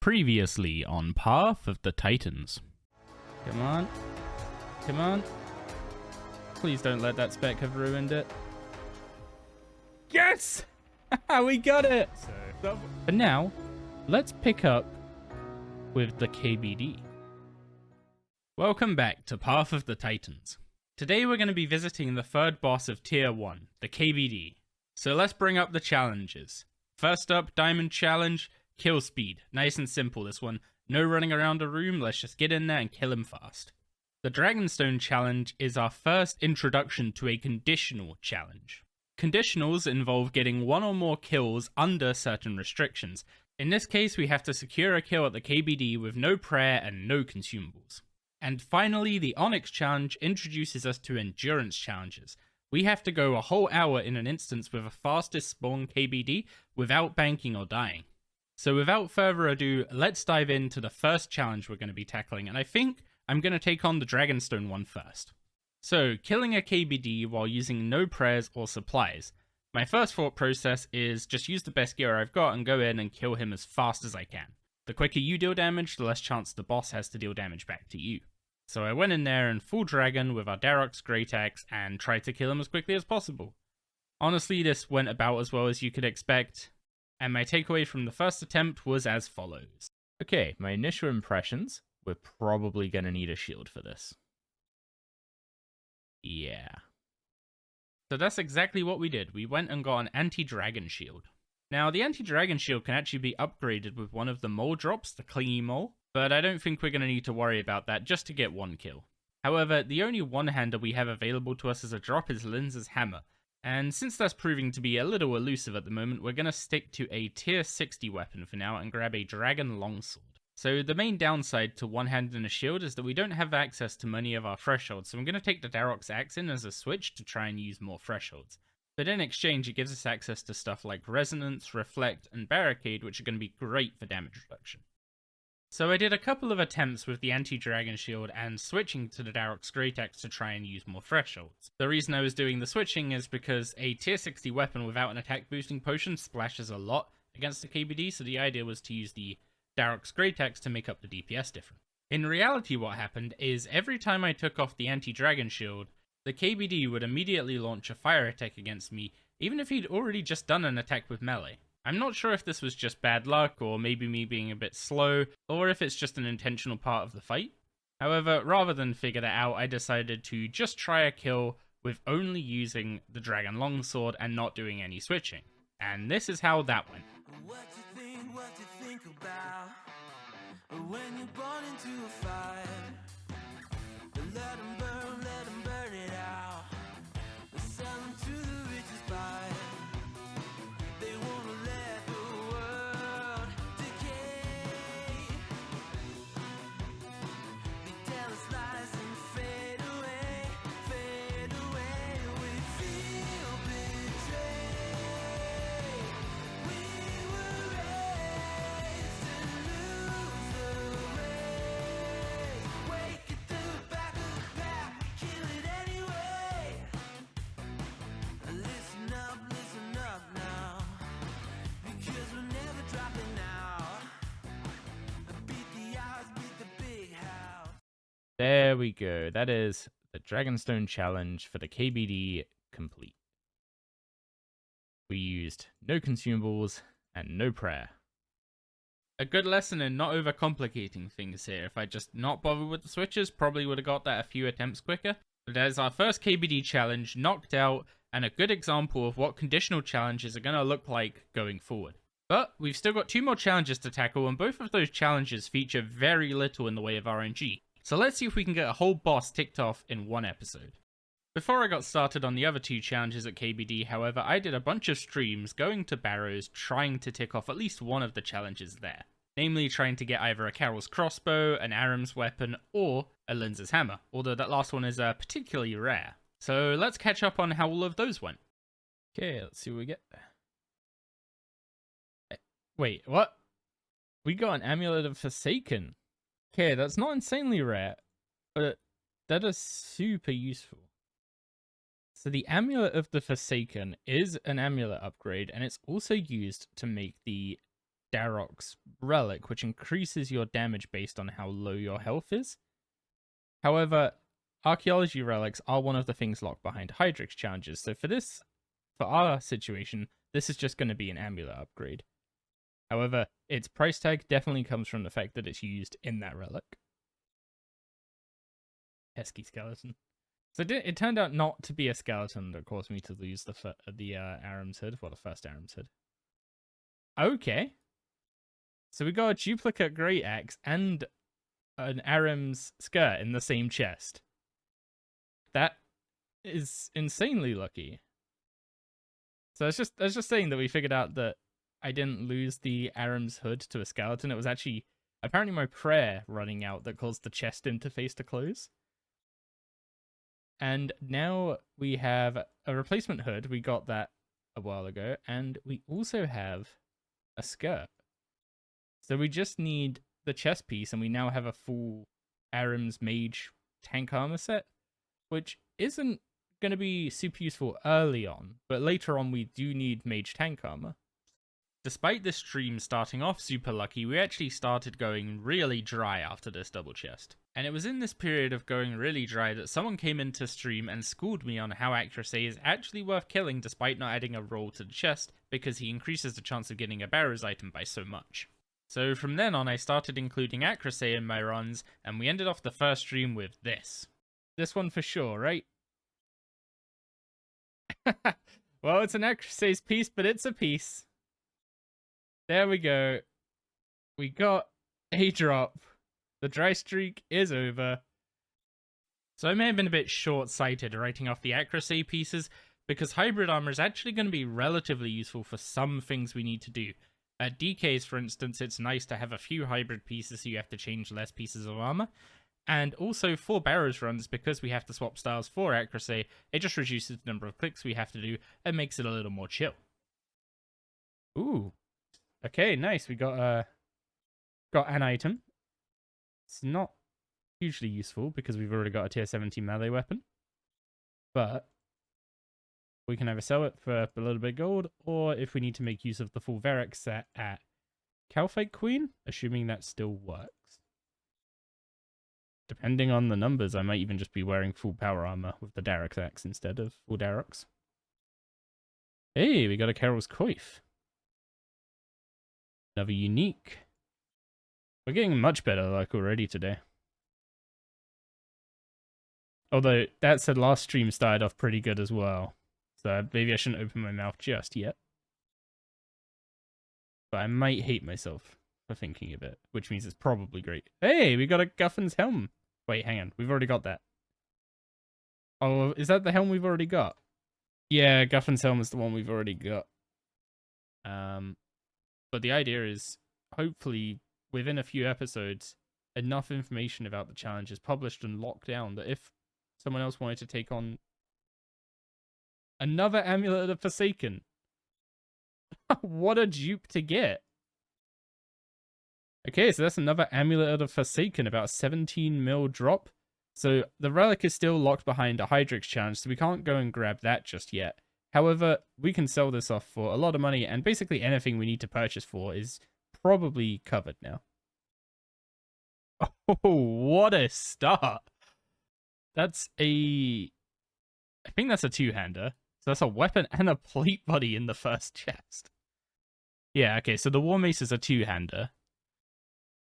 Previously on Path of the Titans. Come on. Come on. Please don't let that spec have ruined it. Yes! We got it! But now, let's pick up with the KBD. Welcome back to Path of the Titans. Today we're going to be visiting the third boss of Tier 1, the KBD. So let's bring up the challenges. First up, Diamond Challenge, kill speed. Nice and simple this one. No running around a room, let's just get in there and kill him fast. The Dragonstone Challenge is our first introduction to a conditional challenge. Conditionals involve getting one or more kills under certain restrictions. In this case, we have to secure a kill at the KBD with no prayer and no consumables. And finally, the Onyx Challenge introduces us to endurance challenges. We have to go a whole hour in an instance with a fastest spawn KBD without banking or dying. So without further ado, let's dive into the first challenge we're going to be tackling, and I think I'm going to take on the Dragonstone one first. So, killing a KBD while using no prayers or supplies. My first thought process is just use the best gear I've got and go in and kill him as fast as I can. The quicker you deal damage, the less chance the boss has to deal damage back to you. So I went in there in full dragon with our Darok's Great Axe and tried to kill him as quickly as possible. Honestly, this went about as well as you could expect, and my takeaway from the first attempt was as follows. Okay, my initial impressions, we're probably going to need a shield for this. Yeah. So that's exactly what we did. We went and got an anti-dragon shield. Now, the anti-dragon shield can actually be upgraded with one of the mole drops, the clingy mole, but I don't think we're going to need to worry about that just to get one kill. However, the only one-hander we have available to us as a drop is Linz's hammer, and since that's proving to be a little elusive at the moment, we're going to stick to a tier 60 weapon for now and grab a dragon longsword. So the main downside to one-handed and a shield is that we don't have access to many of our thresholds, so I'm going to take the Darok's Axe in as a switch to try and use more thresholds. But in exchange, it gives us access to stuff like Resonance, Reflect, and Barricade, which are going to be great for damage reduction. So I did a couple of attempts with the anti-dragon shield and switching to the Darok's Great Axe to try and use more thresholds. The reason I was doing the switching is because a tier 60 weapon without an attack boosting potion splashes a lot against the KBD, so the idea was to use the Darok's Great Axe to make up the DPS difference. In reality, what happened is every time I took off the anti-dragon shield, the KBD would immediately launch a fire attack against me, even if he'd already just done an attack with melee. I'm not sure if this was just bad luck, or maybe me being a bit slow, or if it's just an intentional part of the fight. However, rather than figure that out, I decided to just try a kill with only using the Dragon Longsword and not doing any switching. And this is how that went. What you think about when you're born into a fire? Let 'em burn it out. Sell 'em to the richest buyer. They wanna let the world decay. They tell us lies and fade away. We feel betrayed. We were raised to lose the race. Wake at the back of the pack, kill it anyway. Listen up now, because we're never dropping out. Beat the odds, beat the big house. There we go. That is the Dragonstone Challenge for the KBD complete. We used no consumables and no prayer. A good lesson in not overcomplicating things here. If I just not bothered with the switches, probably would have got that a few attempts quicker. But there's our first KBD challenge knocked out, and a good example of what conditional challenges are going to look like going forward. But we've still got two more challenges to tackle, and both of those challenges feature very little in the way of RNG. So let's see if we can get a whole boss ticked off in one episode. Before I got started on the other two challenges at KBD, however, I did a bunch of streams going to Barrows trying to tick off at least one of the challenges there. Namely, trying to get either a Carol's crossbow, an Aram's weapon, or a Linz's hammer, although that last one is particularly rare. So let's catch up on how all of those went. Okay, let's see what we get. Wait, what? We got an Amulet of Forsaken. Okay, that's not insanely rare, but that is super useful. So the Amulet of the Forsaken is an amulet upgrade, and it's also used to make the Darok's relic, which increases your damage based on how low your health is. However, archaeology relics are one of the things locked behind Hydrix challenges, so for our situation, this is just going to be an amulet upgrade. However, its price tag definitely comes from the fact that it's used in that relic. Pesky skeleton. So it turned out not to be a skeleton that caused me to lose the Aram's Hood, well, the first Aram's Hood. Okay. So we got a duplicate Great Axe and an Aram's skirt in the same chest. That is insanely lucky. So I was just saying that we figured out that I didn't lose the Aram's Hood to a skeleton. It was actually apparently my prayer running out that caused the chest interface to close. And now we have a replacement hood. We got that a while ago. And we also have a skirt. So we just need the chest piece, and we now have a full Aram's Mage tank armor set, which isn't going to be super useful early on, but later on we do need Mage tank armor. Despite this stream starting off super lucky, we actually started going really dry after this double chest. And it was in this period of going really dry that someone came into stream and schooled me on how accuracy is actually worth killing despite not adding a roll to the chest, because he increases the chance of getting a Barrows item by so much. So from then on I started including accuracy in my runs, and we ended off the first stream with this. This one for sure, right? Well, it's an accuracy's piece, but it's a piece. There we go. We got a drop. The dry streak is over. So I may have been a bit short-sighted writing off the accuracy pieces, because hybrid armor is actually going to be relatively useful for some things we need to do. At DKs, for instance, it's nice to have a few hybrid pieces so you have to change less pieces of armor. And also for Barrows runs, because we have to swap styles for accuracy, it just reduces the number of clicks we have to do and makes it a little more chill. Ooh. Okay, nice. We got an item. It's not hugely useful because we've already got a tier 17 melee weapon. But we can either sell it for a little bit of gold, or if we need to make use of the full Varrox set at Calphite Queen, assuming that still works. Depending on the numbers, I might even just be wearing full power armor with the Darrox axe instead of full Darrox. Hey, we got a Carol's Coif. Another unique. We're getting much better luck already today. Although, that said, last stream started off pretty good as well. So maybe I shouldn't open my mouth just yet. But I might hate myself for thinking of it, which means it's probably great. Hey, we got a Guffin's helm. Wait, hang on. We've already got that. Oh, is that the helm we've already got? Yeah, Guffin's helm is the one we've already got. But the idea is, hopefully, within a few episodes, enough information about the challenge is published and locked down that if someone else wanted to take on another Amulet of the Forsaken, what a dupe to get. Okay, so that's another Amulet of the Forsaken, about 17 mil drop. So the relic is still locked behind a Hydrix challenge, so we can't go and grab that just yet. However, we can sell this off for a lot of money, and basically anything we need to purchase for is probably covered now. Oh, what a start. That's I think that's a two-hander. So that's a weapon and a plate body in the first chest. Yeah, okay, so the War Mace is a two-hander.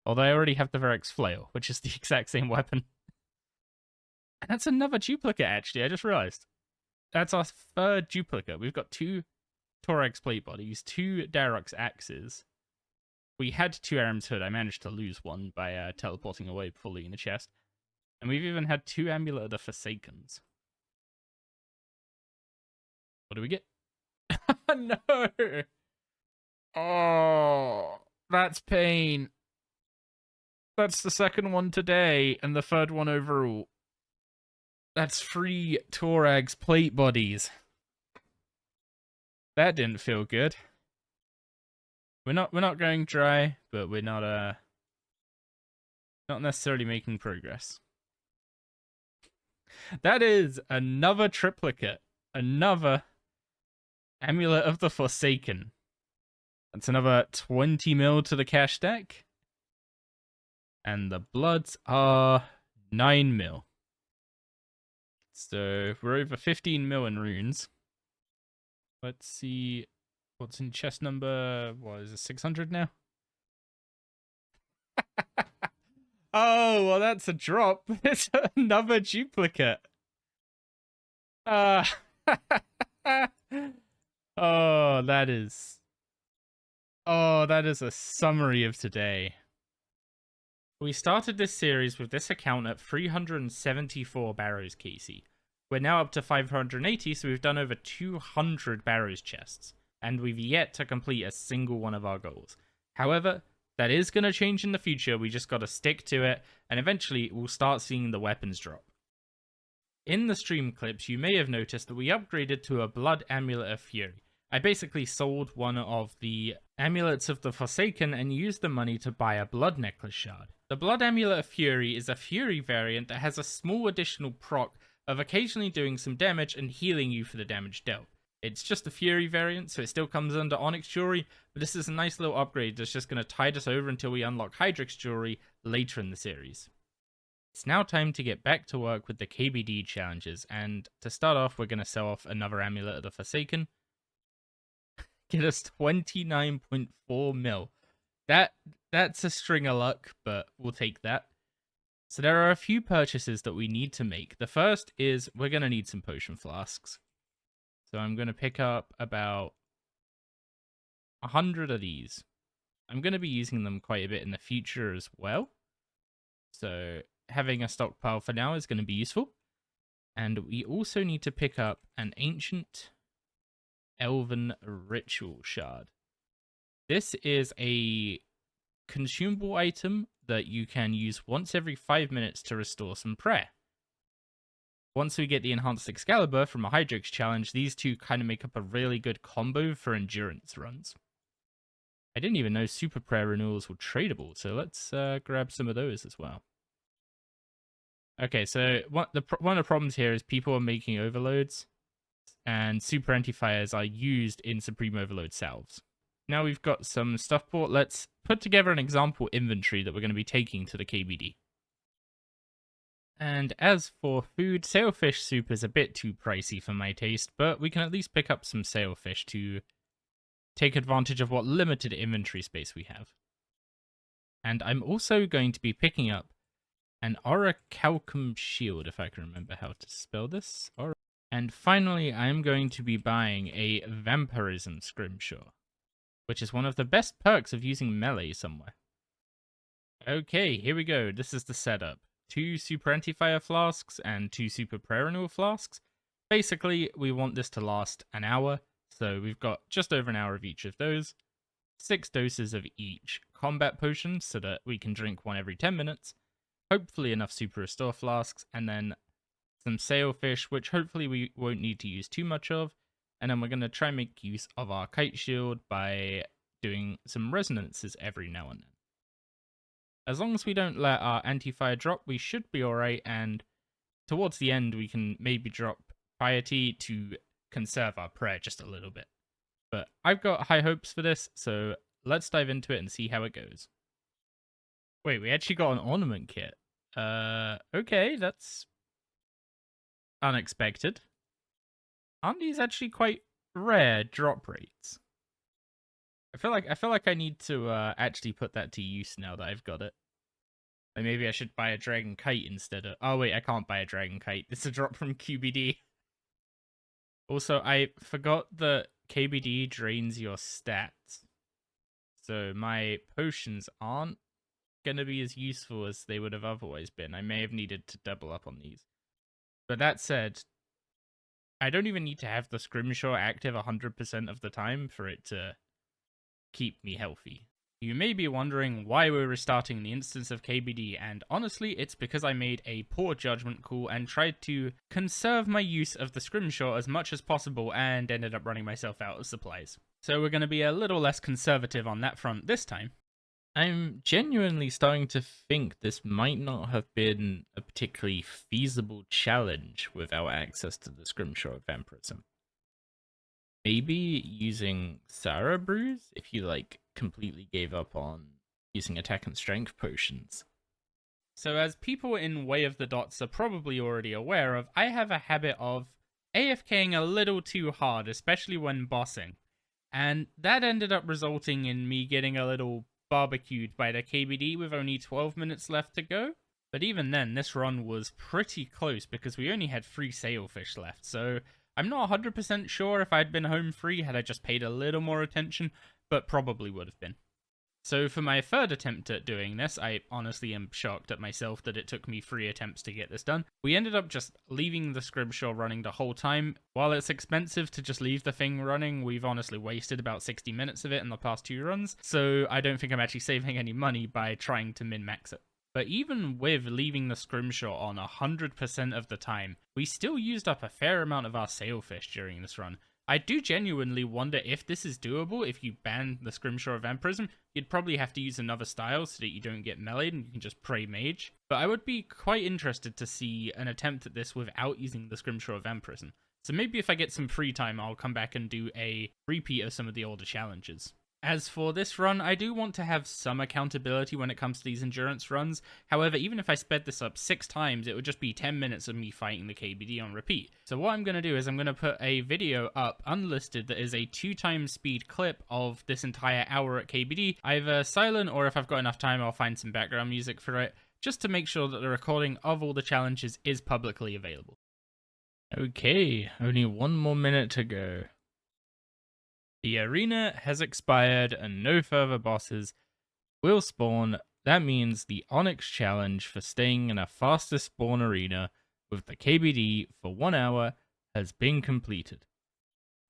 Although I already have the Varrox Flail, which is the exact same weapon. And that's another duplicate, actually, I just realized. That's our third duplicate. We've got two Thorax plate bodies, two Darrox axes. We had two Aram's Hood. I managed to lose one by teleporting away before leaving the chest. And we've even had two Amulet of the Forsakens. What do we get? No! Oh, that's pain. That's the second one today, and the third one overall. That's 3 Thorax plate bodies. That didn't feel good. We're not going dry, but we're not necessarily making progress. That is another triplicate. Another Amulet of the Forsaken. That's another 20 mil to the cash stack. And the bloods are 9 mil. So we're over 15 mil in runes. Let's see what's in chest number. What is it, 600 now? Oh, well, that's a drop. It's another duplicate. Oh, that is... Oh, that is a summary of today. We started this series with this account at 374 Barrows Casey. We're now up to 580, so we've done over 200 Barrows chests, and we've yet to complete a single one of our goals. However, that is going to change in the future. We just got to stick to it, and eventually we'll start seeing the weapons drop. In the stream clips, you may have noticed that we upgraded to a Blood Amulet of Fury. I basically sold one of the Amulets of the Forsaken and used the money to buy a Blood Necklace Shard. The Blood Amulet of Fury is a Fury variant that has a small additional proc of occasionally doing some damage and healing you for the damage dealt. It's just a Fury variant, so it still comes under Onyx Jewelry, but this is a nice little upgrade that's just going to tide us over until we unlock Hydrix Jewelry later in the series. It's now time to get back to work with the KBD challenges, and to start off, we're going to sell off another Amulet of the Forsaken. Get us 29.4 mil. That's a string of luck, but we'll take that. So there are a few purchases that we need to make. The first is we're going to need some potion flasks. So I'm going to pick up about 100 of these. I'm going to be using them quite a bit in the future as well. So having a stockpile for now is going to be useful. And we also need to pick up an ancient Elven Ritual Shard. This is a consumable item that you can use once every 5 minutes to restore some prayer. Once we get the Enhanced Excalibur from a Hydrix challenge, these two kind of make up a really good combo for endurance runs. I didn't even know Super Prayer renewals were tradable, so let's grab some of those as well. Okay, so one of the problems here is people are making overloads, and Super Anti-Fires are used in Supreme Overload salves. Now we've got some stuff bought, let's put together an example inventory that we're going to be taking to the KBD. And as for food, sailfish soup is a bit too pricey for my taste, but we can at least pick up some sailfish to take advantage of what limited inventory space we have. And I'm also going to be picking up an Orichalcum shield, if I can remember how to spell this. And finally, I'm going to be buying a Vampirism Scrimshaw, which is one of the best perks of using melee somewhere. Okay, here we go. This is the setup. 2 Super Anti-Fire flasks and 2 Super Prayer Renewal flasks. Basically, we want this to last an hour, so we've got just over an hour of each of those. 6 doses of each combat potion so that we can drink one every 10 minutes. Hopefully enough Super Restore flasks, and then some sailfish, which hopefully we won't need to use too much of. And then we're going to try and make use of our kite shield by doing some resonances every now and then. As long as we don't let our anti-fire drop, we should be alright, and towards the end we can maybe drop piety to conserve our prayer just a little bit. But I've got high hopes for this, so let's dive into it and see how it goes. Wait, we actually got an ornament kit. Okay, that's unexpected. Aren't these actually quite rare drop rates? I feel like I need to actually put that to use now that I've got it. Like maybe I should buy a dragon kite instead of... Oh wait, I can't buy a dragon kite. It's a drop from QBD. Also, I forgot that KBD drains your stats. So my potions aren't gonna be as useful as they would have otherwise been. I may have needed to double up on these. But that said, I don't even need to have the Scrimshaw active 100% of the time for it to keep me healthy. You may be wondering why we're restarting the instance of KBD, and honestly, it's because I made a poor judgment call and tried to conserve my use of the Scrimshaw as much as possible and ended up running myself out of supplies. So we're going to be a little less conservative on that front this time. I'm genuinely starting to think this might not have been a particularly feasible challenge without access to the Scrimshaw of Vampirism. maybe using Sarah Brews if you like completely gave up on using attack and strength potions. So as people in Way of the Dots are probably already aware of, I have a habit of AFKing a little too hard, especially when bossing. And that ended up resulting in me getting a little barbecued by the KBD with only 12 minutes left to go. But even then, this run was pretty close because we only had 3 sailfish left, so I'm not 100% sure if I'd been home free had I just paid a little more attention, but probably would have been. So for my third attempt at doing this, I honestly am shocked at myself that it took me 3 attempts to get this done. We ended up just leaving the Scrimshaw running the whole time. While it's expensive to just leave the thing running, we've honestly wasted about 60 minutes of it in the past 2 runs, so I don't think I'm actually saving any money by trying to min-max it. But even with leaving the Scrimshaw on 100% of the time, we still used up a fair amount of our sailfish during this run. I do genuinely wonder if this is doable. If you ban the Scrimshaw Vampirism, you'd probably have to use another style so that you don't get meleeed and you can just pray mage. But I would be quite interested to see an attempt at this without using the Scrimshaw Vampirism. So maybe if I get some free time, I'll come back and do a repeat of some of the older challenges. As for this run, I do want to have some accountability when it comes to these endurance runs. However, even if I sped this up 6 times, it would just be 10 minutes of me fighting the KBD on repeat. So what I'm going to do is I'm going to put a video up unlisted that is a 2x speed clip of this entire hour at KBD, either silent or if I've got enough time I'll find some background music for it, just to make sure that the recording of all the challenges is publicly available. Okay, only 1 more minute to go. The arena has expired and no further bosses will spawn. That means the Onyx challenge for staying in a faster spawn arena with the KBD for 1 hour has been completed.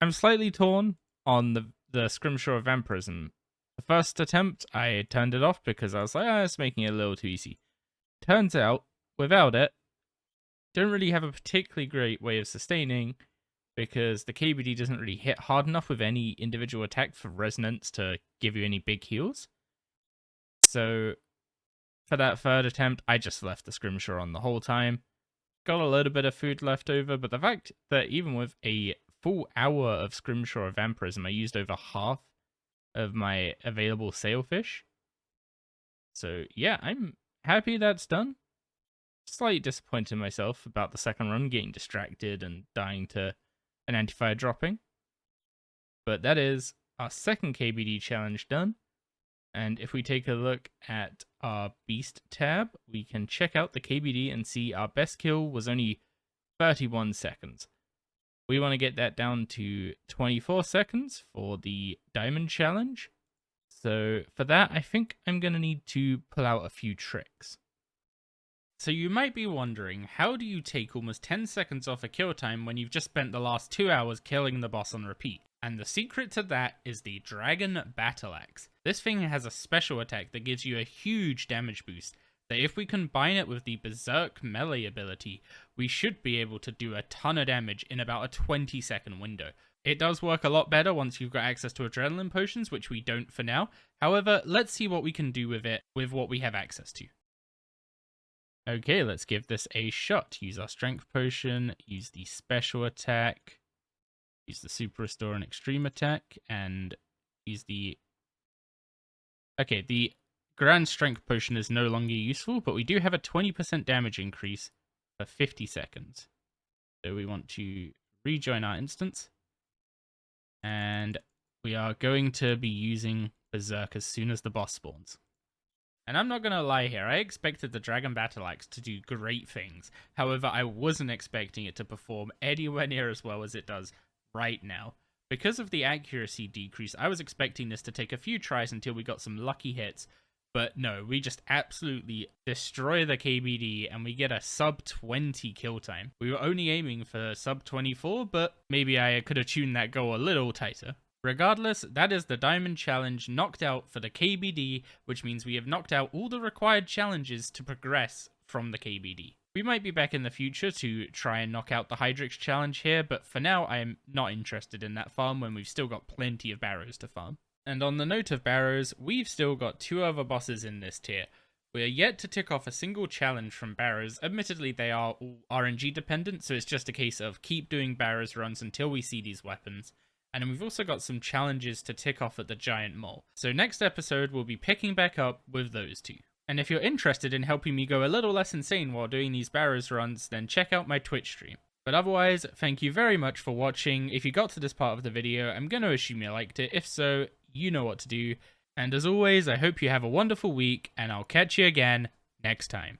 I'm slightly torn on the Scrimshaw Vampirism. The first attempt, I turned it off because I was like, it's making it a little too easy. Turns out, without it, don't really have a particularly great way of sustaining, because the KBD doesn't really hit hard enough with any individual attack for resonance to give you any big heals. So for that third attempt, I just left the Scrimshaw on the whole time. Got a little bit of food left over, but the fact that even with a full hour of Scrimshaw Vampirism, I used over half of my available sailfish. So yeah, I'm happy that's done. Slightly disappointed in myself about the second run, getting distracted and dying to an anti-fire dropping. But that is our second KBD challenge done. And if we take a look at our Beast tab, we can check out the KBD and see our best kill was only 31 seconds. We want to get that down to 24 seconds for the Diamond challenge. So for that, I think I'm going to need to pull out a few tricks. So you might be wondering, how do you take almost 10 seconds off a kill time when you've just spent the last 2 hours killing the boss on repeat? And the secret to that is the Dragon Battle Axe. This thing has a special attack that gives you a huge damage boost, that if we combine it with the Berserk melee ability, we should be able to do a ton of damage in about a 20-second window. It does work a lot better once you've got access to adrenaline potions, which we don't for now. However, let's see what we can do with it with what we have access to. Okay, let's give this a shot. Use our strength potion, use the special attack, use the super restore and extreme attack, and use the... Okay, the grand strength potion is no longer useful, but we do have a 20% damage increase for 50 seconds. So we want to rejoin our instance, and we are going to be using Berserk as soon as the boss spawns. And I'm not going to lie here, I expected the Dragon Battle Axe to do great things. However, I wasn't expecting it to perform anywhere near as well as it does right now. Because of the accuracy decrease, I was expecting this to take a few tries until we got some lucky hits. But no, we just absolutely destroy the KBD and we get a sub 20 kill time. We were only aiming for sub 24, but maybe I could have tuned that goal a little tighter. Regardless, that is the Diamond Challenge knocked out for the KBD, which means we have knocked out all the required challenges to progress from the KBD. We might be back in the future to try and knock out the Hydrix Challenge here, but for now I am not interested in that farm when we've still got plenty of Barrows to farm. And on the note of Barrows, we've still got 2 other bosses in this tier. We are yet to tick off a single challenge from Barrows. Admittedly, they are all RNG dependent, so it's just a case of keep doing Barrows runs until we see these weapons. And then we've also got some challenges to tick off at the giant mole. So next episode, we'll be picking back up with those two. And if you're interested in helping me go a little less insane while doing these Barrows runs, then check out my Twitch stream. But otherwise, thank you very much for watching. If you got to this part of the video, I'm going to assume you liked it. If so, you know what to do. And as always, I hope you have a wonderful week, and I'll catch you again next time.